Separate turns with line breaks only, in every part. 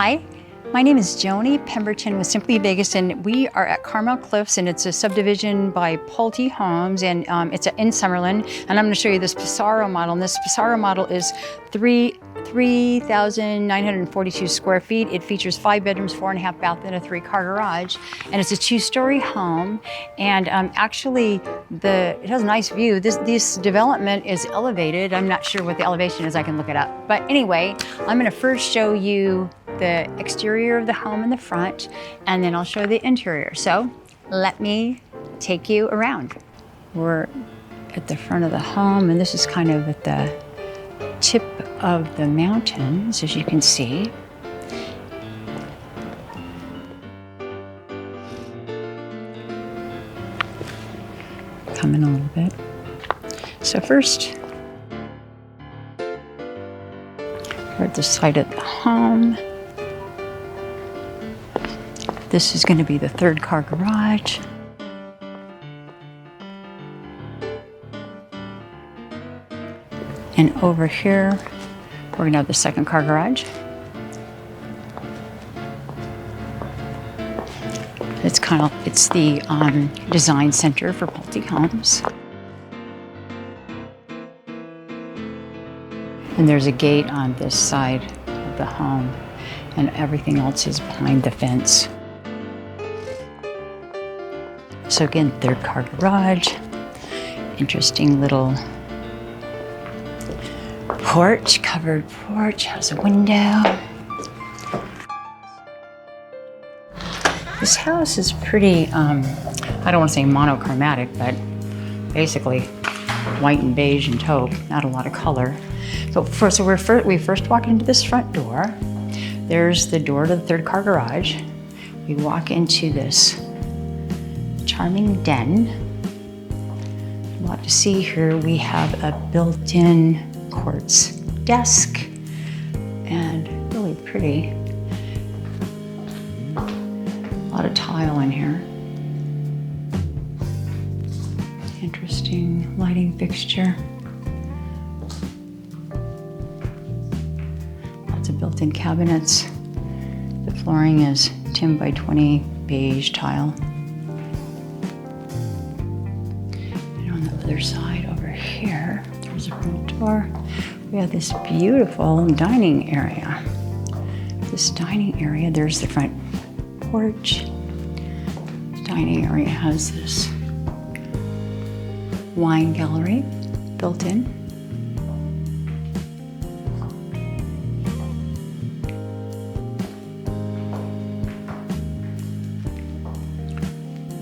Hi, my name is Joani Pemberton with Simply Vegas, and we are at Carmel Cliffs, and it's a subdivision by Pulte Homes, and it's in Summerlin. And I'm going to show you this Pesaro model, and this Pesaro model is 3,942 square feet. It features 5 bedrooms, 4.5 bath, and a 3-car garage, and it's a 2-story home. And actually, it has a nice view. This development is elevated. I'm not sure what the elevation is. I can look it up. But anyway, I'm going to first show you the exterior of the home in the front, and then I'll show the interior. So let me take you around. We're at the front of the home, and this is kind of at the tip of the mountains, as you can see. Come in a little bit. So first, we're at the side of the home. This is going to be the 3rd-car garage. And over here, we're going to have the 2nd-car garage. It's the design center for Pulte Homes. And there's a gate on this side of the home, and everything else is behind the fence. So again, 3rd-car garage, interesting little porch, covered porch, has a window. This house is pretty, I don't want to say monochromatic, but basically white and beige and taupe, not a lot of color. So we first walk into this front door. There's the door to the 3rd-car garage. We walk into this charming den. A lot to see here. We have a built-in quartz desk, and really pretty. A lot of tile in here. Interesting lighting fixture. Lots of built-in cabinets. The flooring is 10 by 20 beige tile. And on the other side over here, there's a front door. We have this beautiful dining area. This dining area, there's the front porch. The dining area has this wine gallery built in.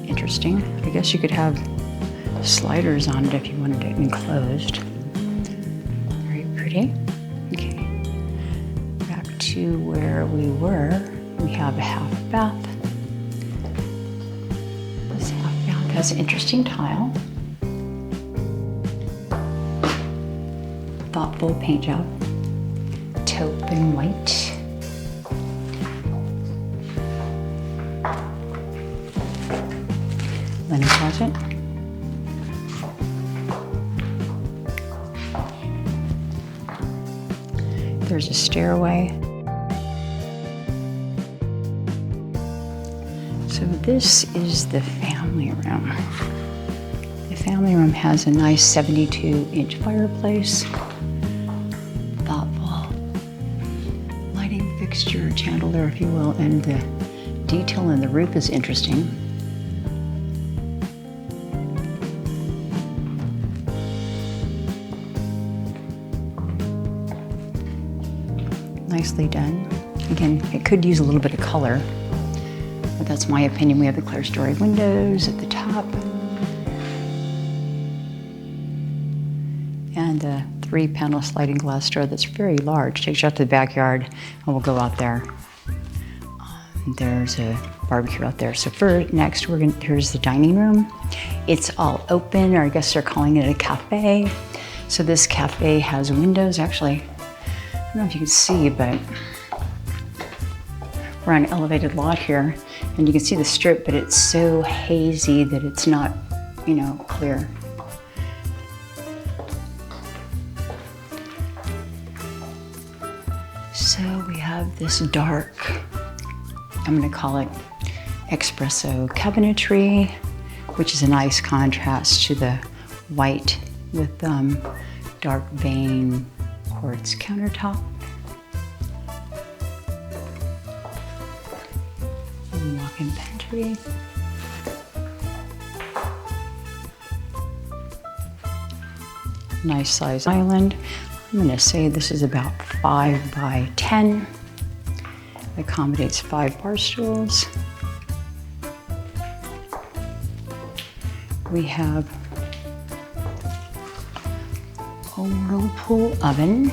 Interesting. I guess you could have sliders on it if you wanted it enclosed. Very pretty. Okay. Back to where we were. We have a half bath. This half bath has an interesting tile. Thoughtful paint job. Taupe and white. Linen closet. There's a stairway. So this is the family room. The family room has a nice 72-inch fireplace. Thoughtful lighting fixture, chandelier, if you will, and the detail in the roof is interesting. Nicely done. Again, it could use a little bit of color, but that's my opinion. We have the clear-story windows at the top, and the 3-panel sliding glass door that's very large. Takes you out to the backyard, and we'll go out there. There's a barbecue out there. So next, here's the dining room. It's all open, or I guess they're calling it a cafe. So this cafe has windows, actually. I don't know if you can see, but we're on an elevated lot here, and you can see the strip, but it's so hazy that it's not, clear. So we have have this dark, I'm going to call it espresso cabinetry, which is a nice contrast to the white with dark vein quartz countertop. Walk-in pantry. Nice size island. I'm going to say this is about 5 by 10. It accommodates 5 bar stools. We have a whirlpool oven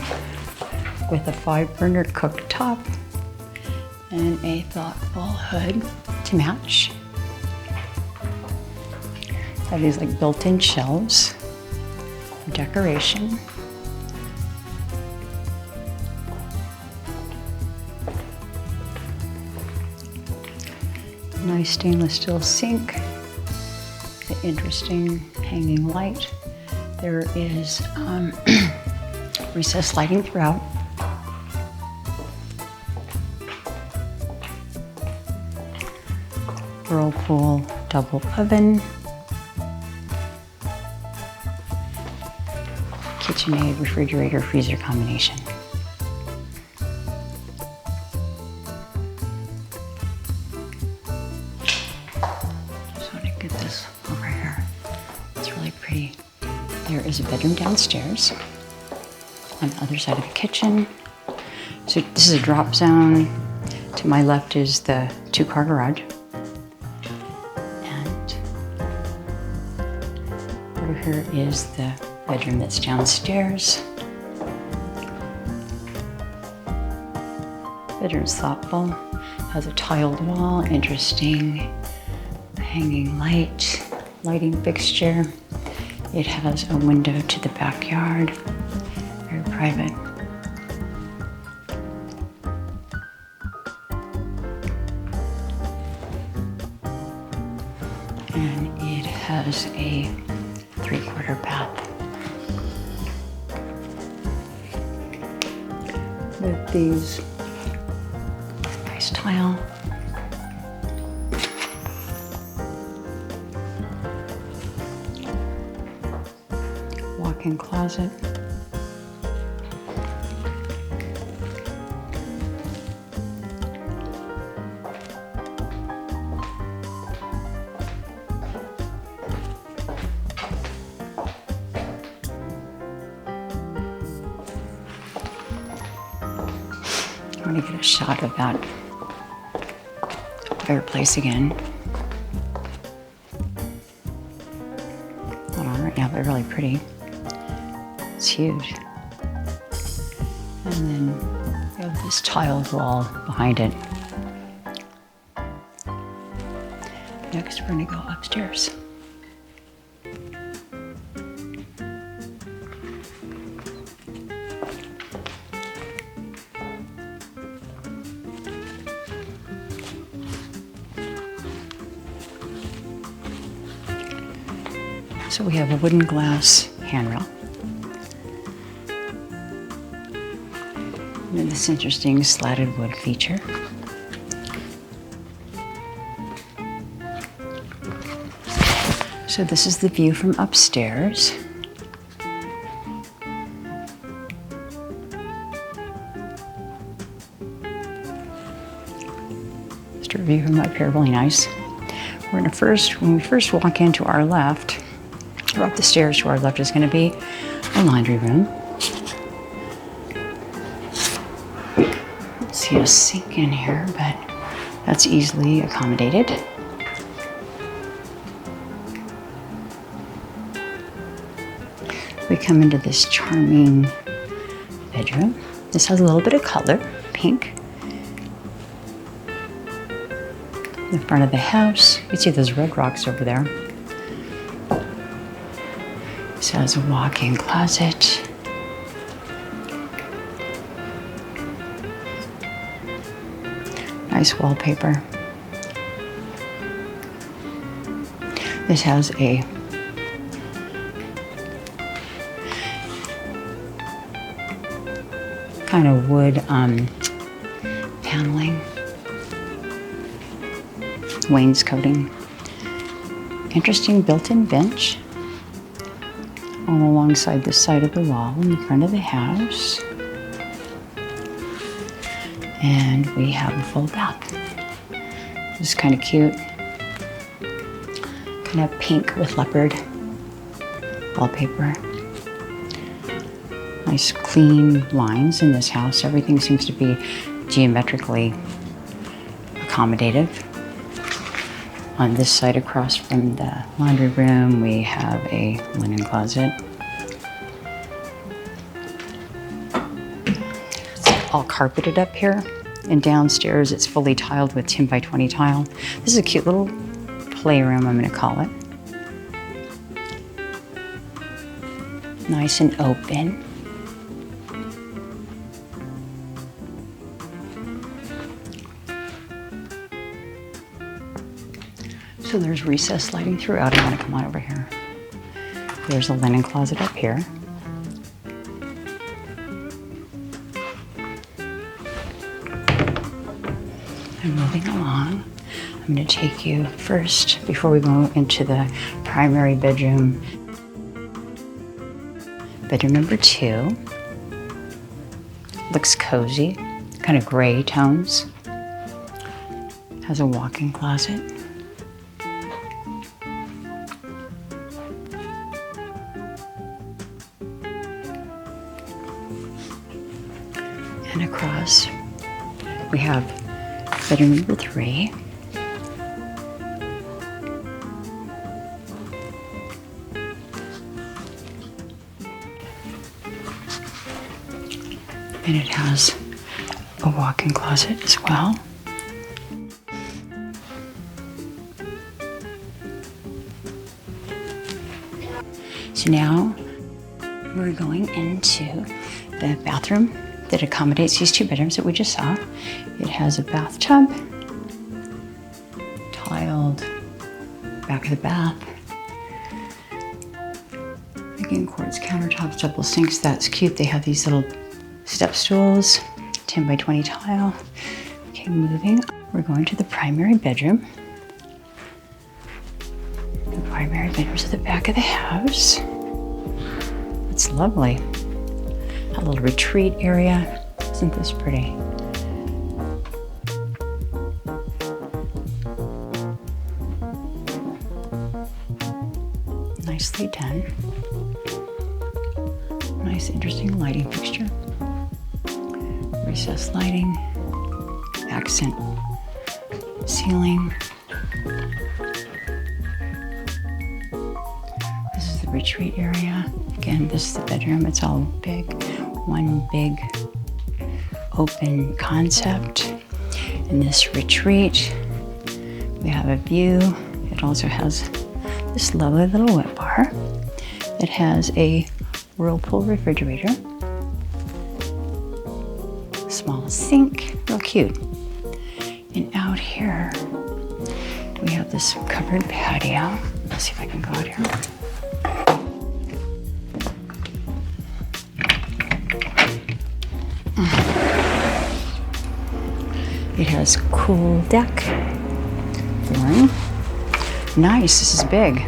with a 5-burner cooktop and a thoughtful hood to match. Have these like built-in shelves for decoration. Nice stainless steel sink. The interesting hanging light. There is recessed lighting throughout. Whirlpool double oven. KitchenAid refrigerator freezer combination. Just want to get this over here. It's really pretty. There is a bedroom downstairs on the other side of the kitchen. So this is a drop zone. To my left is the 2-car garage. And over here is the bedroom that's downstairs. Bedroom's thoughtful. Has a tiled wall, interesting hanging lighting fixture. It has a window to the backyard, very private. And it has a 3/4 bath with these nice tile. Walk-in closet. I'm going to get a shot of that fireplace again. Not on right now, but really pretty. It's huge. And then we have this tiled wall behind it. Next, we're going to go upstairs. So we have a wooden glass handrail. And then this interesting slatted wood feature. So this is the view from upstairs. Just a view from up here, really nice. We're gonna when we first walk into our left, or up the stairs to our left is gonna be a laundry room. See a sink in here, but that's easily accommodated. We come into this charming bedroom. This has a little bit of color, pink. The front of the house, you can see those red rocks over there. This has a walk-in closet. Nice wallpaper. This has a kind of wood paneling, wainscoting, interesting built-in bench all alongside the side of the wall in the front of the house. And we have a full bath. This is kind of cute. Kind of pink with leopard wallpaper. Nice clean lines in this house. Everything seems to be geometrically accommodative. On this side across from the laundry room, we have a linen closet. It's all carpeted up here. And downstairs, it's fully tiled with 10 by 20 tile. This is a cute little playroom, I'm gonna call it. Nice and open. So there's recessed lighting throughout. I'm gonna come on over here. There's a linen closet up here. And moving along, I'm going to take you first, before we go into the primary bedroom. Bedroom number 2. Looks cozy, kind of gray tones. Has a walk-in closet. And across, we have bedroom number 3. And it has a walk-in closet as well. So now we're going into the bathroom that accommodates these 2 bedrooms that we just saw. It has a bathtub, tiled back of the bath. Again, quartz countertops, double sinks, that's cute. They have these little step stools, 10 by 20 tile. Okay, moving. We're going to the primary bedroom. The primary bedroom's at the back of the house. It's lovely. A little retreat area. Isn't this pretty? Nicely done. Nice, interesting lighting fixture. Recessed lighting, accent ceiling. This is the retreat area. Again, this is the bedroom. It's all big. One big open concept. In this retreat, we have a view. It also has this lovely little wet bar. It has a whirlpool refrigerator. Small sink, real cute. And out here, we have this covered patio. Let's see if I can go out here. It has cool deck flooring. Nice, this is big.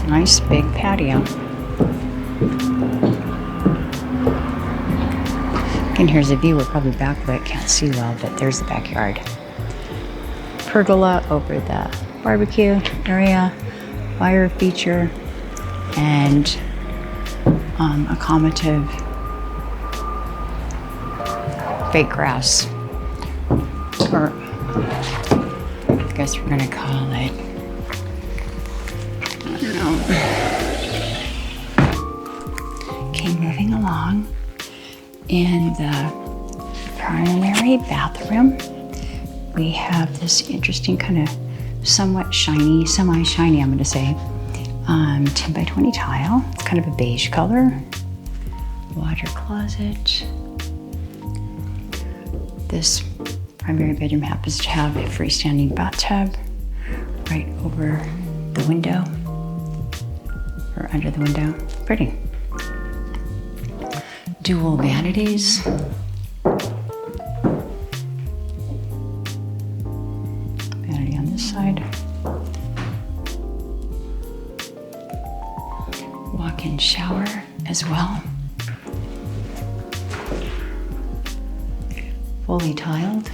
Nice big patio. And here's a view. We're probably backlit, can't see well, but there's the backyard. Pergola over the barbecue area, fire feature, and accommodative fake grass, or I guess we're gonna call it, I don't know. Okay, moving along. In the primary bathroom, we have this interesting kind of somewhat shiny, semi-shiny, I'm gonna say, 10 by 20 tile. It's kind of a beige color. Water closet. This primary bedroom happens to have a freestanding bathtub right over the window, or under the window. Pretty. dual vanities. Vanity on this side. Walk-in shower as well. Fully tiled.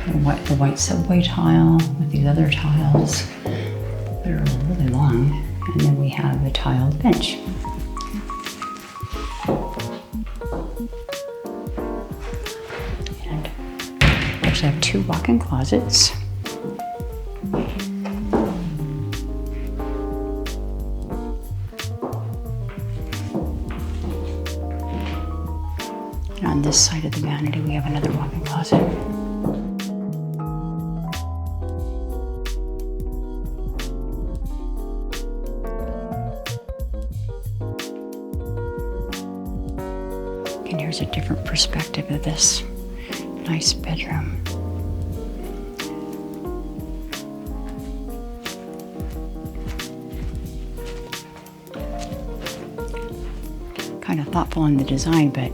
The white subway tile with these other tiles that are really long. And then we have the tiled bench. And we actually have 2 walk-in closets. And on this side of the vanity, we have another walk-in closet. And here's a different perspective of this nice bedroom. Kind of thoughtful in the design, but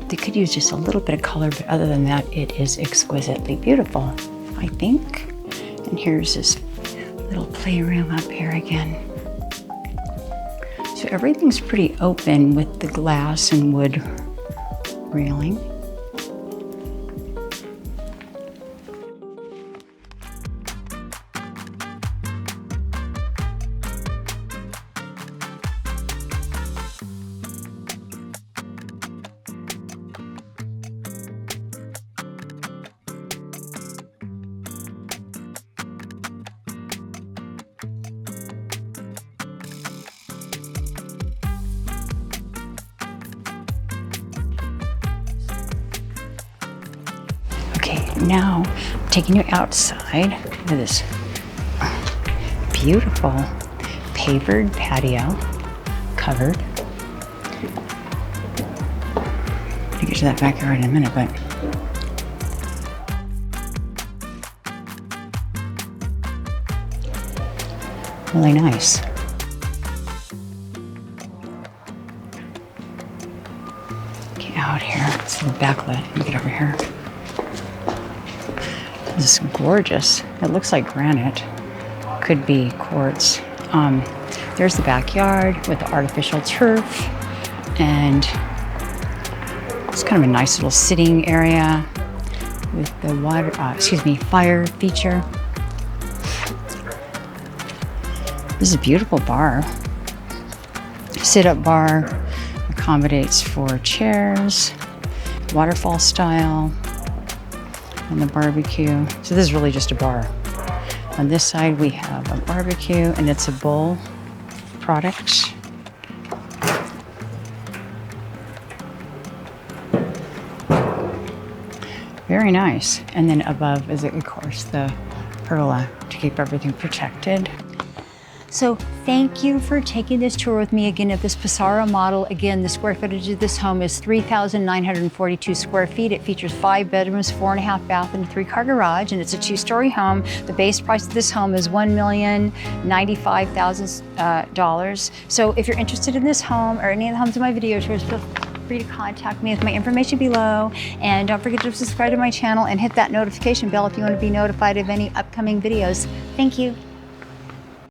they could use just a little bit of color, but other than that, it is exquisitely beautiful, I think. And here's this little playroom up here again. So everything's pretty open with the glass and wood railing. Okay, now I'm taking you outside to this beautiful pavered patio, covered. I'll get to that backyard in a minute, but really nice. Get out here, it's a little backlit. Let me get over here. This is gorgeous. It looks like granite. Could be quartz. There's the backyard with the artificial turf, and it's kind of a nice little sitting area with the fire feature. This is a beautiful bar. Sit-up bar, accommodates for chairs, waterfall style. And the barbecue. So this is really just a bar. On this side we have a barbecue, and it's a bowl product. Very nice. And then above is, of course, the pergola to keep everything protected. So thank you for taking this tour with me again of this Pesaro model. Again, the square footage of this home is 3,942 square feet. It features 5 bedrooms, 4.5 bath, and a 3-car garage, and it's a 2-story home. The base price of this home is $1,095,000. So if you're interested in this home or any of the homes in my video tours, feel free to contact me with my information below. And don't forget to subscribe to my channel and hit that notification bell if you want to be notified of any upcoming videos. Thank you.